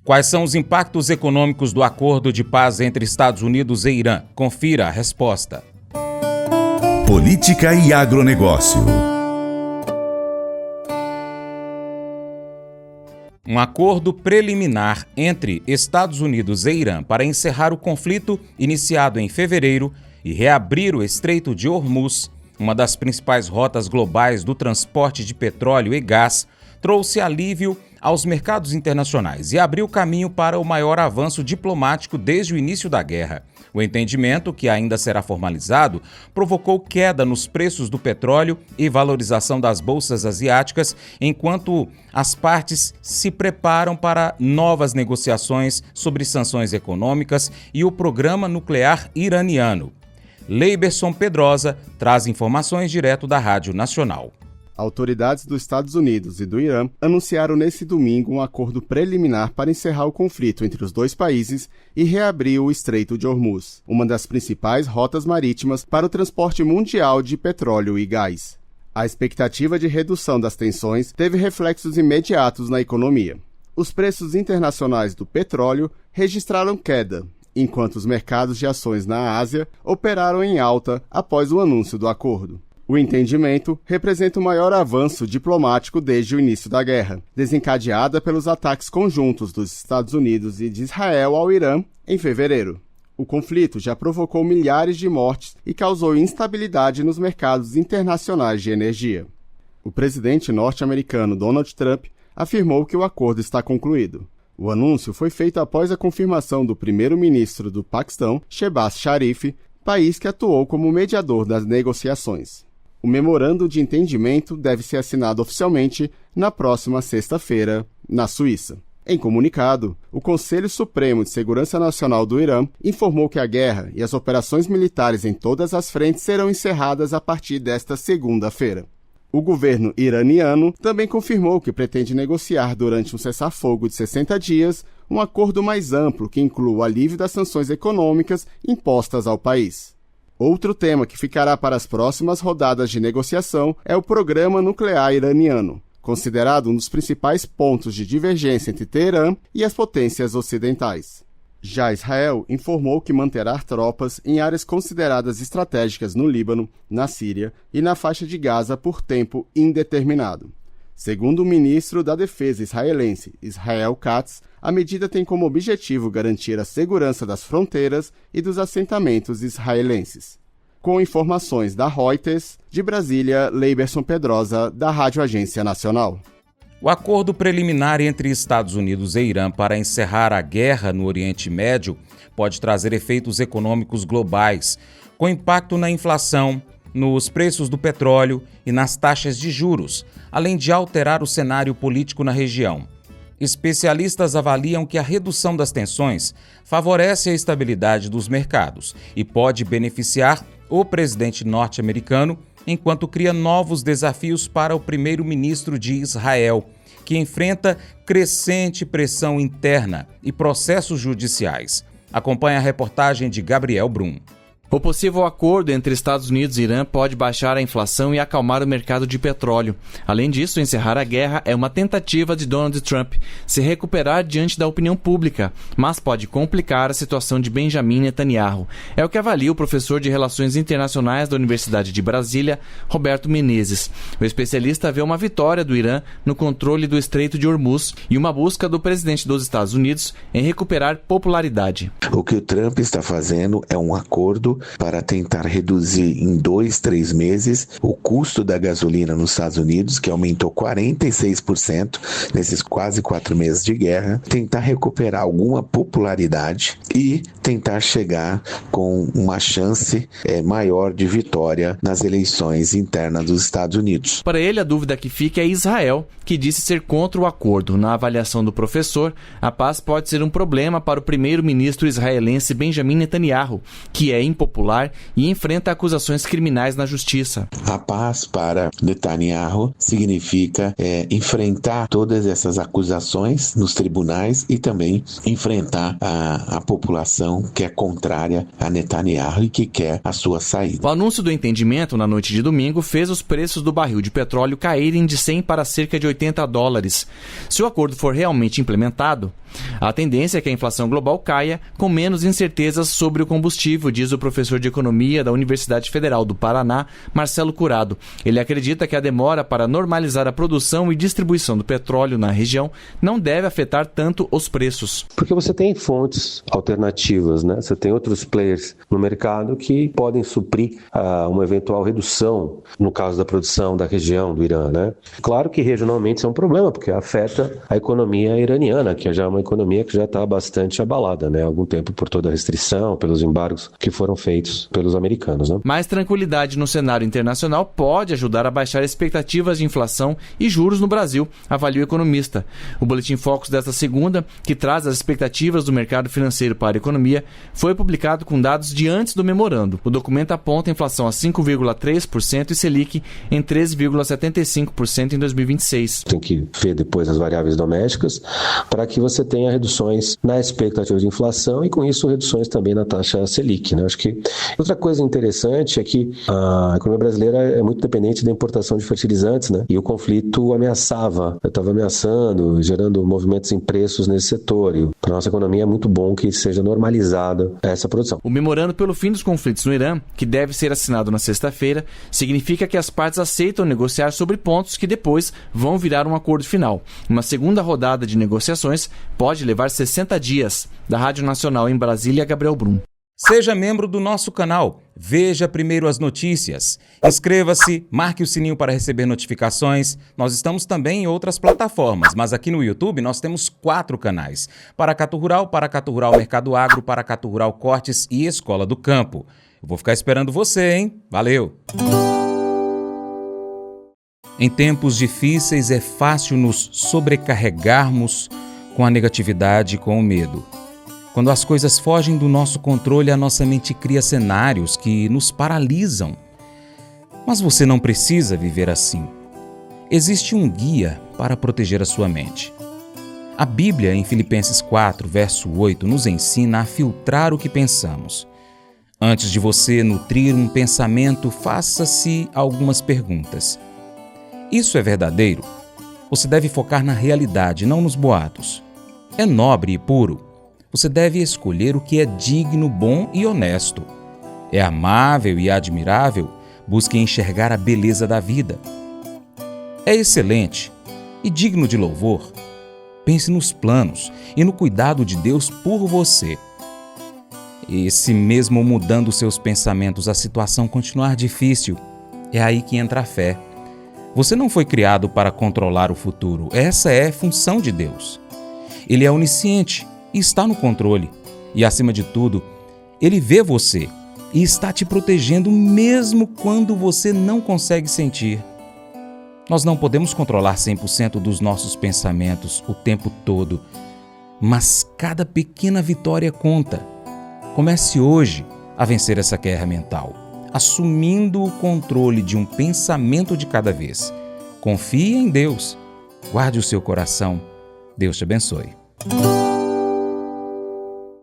Quais são os impactos econômicos do acordo de paz entre Estados Unidos e Irã? Confira a resposta. Política e agronegócio. Um acordo preliminar entre Estados Unidos e Irã para encerrar o conflito iniciado em fevereiro e reabrir o Estreito de Hormuz, uma das principais rotas globais do transporte de petróleo e gás, trouxe alívio aos mercados internacionais e abriu caminho para o maior avanço diplomático desde o início da guerra. O entendimento, que ainda será formalizado, provocou queda nos preços do petróleo e valorização das bolsas asiáticas, enquanto as partes se preparam para novas negociações sobre sanções econômicas e o programa nuclear iraniano. Leiberson Pedrosa traz informações direto da Rádio Nacional. Autoridades dos Estados Unidos e do Irã anunciaram nesse domingo um acordo preliminar para encerrar o conflito entre os dois países e reabrir o Estreito de Hormuz, uma das principais rotas marítimas para o transporte mundial de petróleo e gás. A expectativa de redução das tensões teve reflexos imediatos na economia. Os preços internacionais do petróleo registraram queda, enquanto os mercados de ações na Ásia operaram em alta após o anúncio do acordo. O entendimento representa o maior avanço diplomático desde o início da guerra, desencadeada pelos ataques conjuntos dos Estados Unidos e de Israel ao Irã em fevereiro. O conflito já provocou milhares de mortes e causou instabilidade nos mercados internacionais de energia. O presidente norte-americano Donald Trump afirmou que o acordo está concluído. O anúncio foi feito após a confirmação do primeiro-ministro do Paquistão, Shehbaz Sharif, país que atuou como mediador das negociações. O memorando de entendimento deve ser assinado oficialmente na próxima sexta-feira, na Suíça. Em comunicado, o Conselho Supremo de Segurança Nacional do Irã informou que a guerra e as operações militares em todas as frentes serão encerradas a partir desta segunda-feira. O governo iraniano também confirmou que pretende negociar durante um cessar-fogo de 60 dias um acordo mais amplo que inclua o alívio das sanções econômicas impostas ao país. Outro tema que ficará para as próximas rodadas de negociação é o programa nuclear iraniano, considerado um dos principais pontos de divergência entre Teherã e as potências ocidentais. Já Israel informou que manterá tropas em áreas consideradas estratégicas no Líbano, na Síria e na faixa de Gaza por tempo indeterminado. Segundo o ministro da Defesa israelense, Israel Katz, a medida tem como objetivo garantir a segurança das fronteiras e dos assentamentos israelenses. Com informações da Reuters, de Brasília, Leiberson Pedrosa, da Rádio Agência Nacional. O acordo preliminar entre Estados Unidos e Irã para encerrar a guerra no Oriente Médio pode trazer efeitos econômicos globais, com impacto na inflação, nos preços do petróleo e nas taxas de juros, além de alterar o cenário político na região. Especialistas avaliam que a redução das tensões favorece a estabilidade dos mercados e pode beneficiar o presidente norte-americano, enquanto cria novos desafios para o primeiro-ministro de Israel, que enfrenta crescente pressão interna e processos judiciais. Acompanhe a reportagem de Gabriel Brum. O possível acordo entre Estados Unidos e Irã pode baixar a inflação e acalmar o mercado de petróleo. Além disso, encerrar a guerra é uma tentativa de Donald Trump se recuperar diante da opinião pública, mas pode complicar a situação de Benjamin Netanyahu. É o que avalia o professor de Relações Internacionais da Universidade de Brasília, Roberto Menezes. O especialista vê uma vitória do Irã no controle do Estreito de Hormuz e uma busca do presidente dos Estados Unidos em recuperar popularidade. O que o Trump está fazendo é um acordo para tentar reduzir em 2-3 meses o custo da gasolina nos Estados Unidos, que aumentou 46% nesses quase 4 meses de guerra, tentar recuperar alguma popularidade e tentar chegar com uma chance maior de vitória nas eleições internas dos Estados Unidos. Para ele, a dúvida que fica é Israel, que disse ser contra o acordo. Na avaliação do professor, a paz pode ser um problema para o primeiro-ministro israelense Benjamin Netanyahu, que é impopular e enfrenta acusações criminais na justiça. A paz para Netanyahu significa enfrentar todas essas acusações nos tribunais e também enfrentar a população que é contrária a Netanyahu e que quer a sua saída. O anúncio do entendimento na noite de domingo fez os preços do barril de petróleo caírem de 100 para cerca de $80. Se o acordo for realmente implementado, A tendência é que a inflação global caia com menos incertezas sobre o combustível, diz o professor de economia da Universidade Federal do Paraná, Marcelo Curado. Ele acredita que a demora para normalizar a produção e distribuição do petróleo na região não deve afetar tanto os preços. Porque você tem fontes alternativas, né? Você tem outros players no mercado que podem suprir uma eventual redução, no caso da produção da região do Irã, né? Claro que regionalmente isso é um problema, porque afeta a economia iraniana, que já é uma economia que já está bastante abalada, né? Há algum tempo por toda a restrição, pelos embargos que foram feitos pelos americanos, né? Mais tranquilidade no cenário internacional pode ajudar a baixar expectativas de inflação e juros no Brasil, avalia o economista. O Boletim Focus desta segunda, que traz as expectativas do mercado financeiro para a economia, foi publicado com dados de antes do memorando. O documento aponta a inflação a 5,3% e Selic em 13,75% em 2026. Tem que ver depois as variáveis domésticas para que você tenha reduções na expectativa de inflação e com isso reduções também na taxa Selic, né? Acho que outra coisa interessante é que a economia brasileira é muito dependente da importação de fertilizantes, né? E o conflito estava ameaçando, gerando movimentos em preços nesse setor. E para a nossa economia é muito bom que seja normalizada essa produção. O memorando pelo fim dos conflitos no Irã, que deve ser assinado na sexta-feira, significa que as partes aceitam negociar sobre pontos que depois vão virar um acordo final. Uma segunda rodada de negociações pode levar 60 dias. Da Rádio Nacional em Brasília, Gabriel Brum. Seja membro do nosso canal, veja primeiro as notícias, inscreva-se, marque o sininho para receber notificações. Nós estamos também em outras plataformas, mas aqui no YouTube nós temos 4 canais: Paracatu Rural, Mercado Agro, Paracatu Rural Cortes e Escola do Campo. Eu vou ficar esperando você, hein? Valeu! Em tempos difíceis é fácil nos sobrecarregarmos com a negatividade e com o medo. Quando as coisas fogem do nosso controle, a nossa mente cria cenários que nos paralisam. Mas você não precisa viver assim. Existe um guia para proteger a sua mente. A Bíblia, em Filipenses 4, verso 8, nos ensina a filtrar o que pensamos. Antes de você nutrir um pensamento, faça-se algumas perguntas. Isso é verdadeiro? Você deve focar na realidade, não nos boatos. É nobre e puro? Você deve escolher o que é digno, bom e honesto. É amável e admirável? Busque enxergar a beleza da vida. É excelente e digno de louvor? Pense nos planos e no cuidado de Deus por você. E se mesmo mudando seus pensamentos a situação continuar difícil, é aí que entra a fé. Você não foi criado para controlar o futuro. Essa é a função de Deus. Ele é onisciente e está no controle. E, acima de tudo, Ele vê você e está te protegendo mesmo quando você não consegue sentir. Nós não podemos controlar 100% dos nossos pensamentos o tempo todo, mas cada pequena vitória conta. Comece hoje a vencer essa guerra mental, assumindo o controle de um pensamento de cada vez. Confie em Deus. Guarde o seu coração. Deus te abençoe.